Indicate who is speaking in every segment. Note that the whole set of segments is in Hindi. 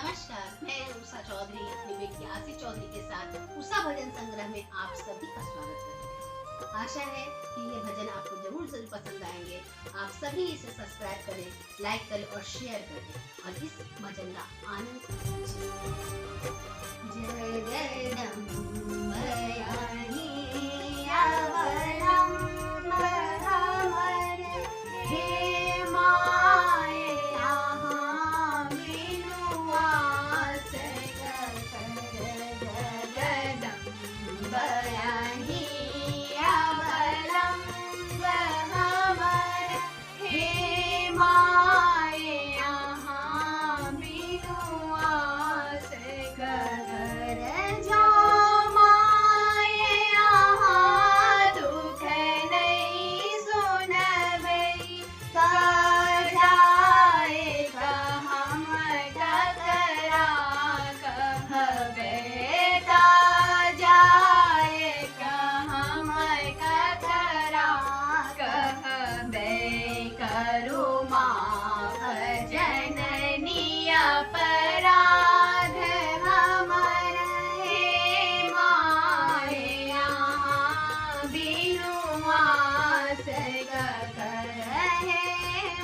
Speaker 1: नमस्कार, मैं उषा चौधरी अपनी बेटी आशी चौधरी के साथ उषा भजन संग्रह में आप सभी का स्वागत करते हैं। आशा है कि ये भजन आपको जरूर पसंद आएंगे। आप सभी इसे सब्सक्राइब करें, लाइक करें और शेयर करें और इस भजन का आनंद लीजिए।
Speaker 2: अपराध हमर हे माए यहाँ बिनु आस कर हे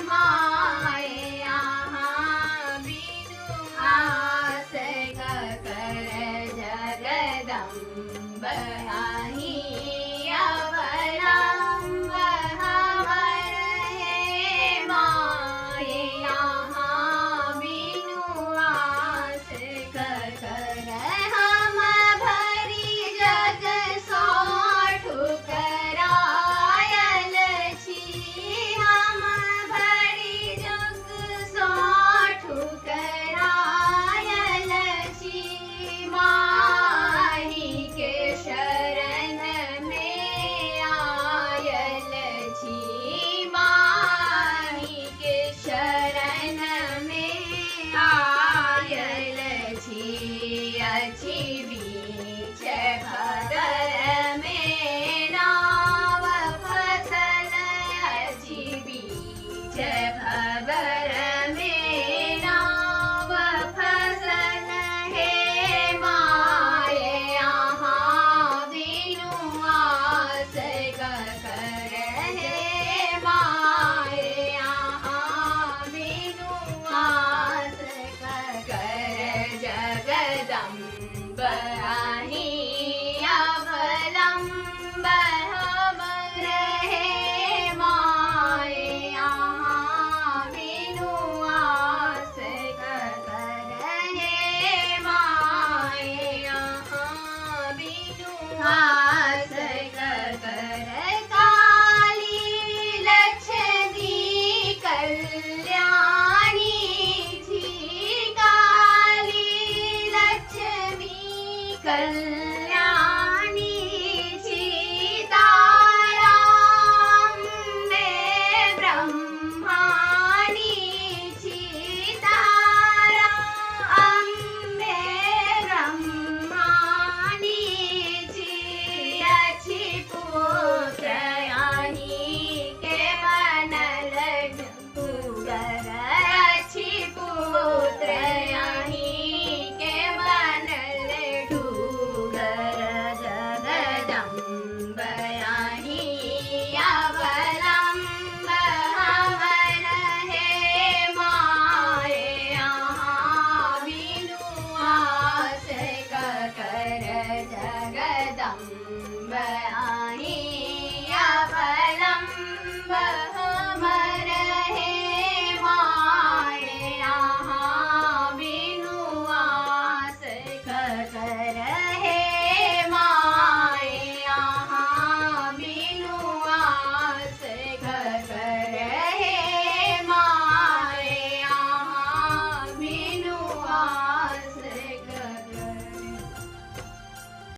Speaker 2: माए यहाँ बिनु आस कर जगदम्ब आही अवलंब हमर हे माए यहाँ बिनु आस कर हम भरी जग सो ठुकरायल छी हम भरी जग सो ठुकरायल छी माही के शरण में आयल छी माही के शरण में आयल छी अच्छी बीच भदर में नाव फसल अच्छी बीच भदर में नाव फसल हे माए यहाँ बिनु आस कर हे माए यहाँ बिनु आस कर जगदम्ब आही अवलंब हमर हे माए यहाँ बिनु आस कर हे माए यहाँ बिनु आस कर काली लक्ष्मी कल्याणी थी काली लक्ष्मी कल्याणी थी तारा में ब्रह्माणी थी तारा में ब्रह्माणी थी अच्छी पुत्र यानी के बनल डूगर अच्छी पुत्र यानी के बनल डूगर जगदम्ब यानी अवलंब हमर हे माए यहाँ बिनु आस कर जगदम्ब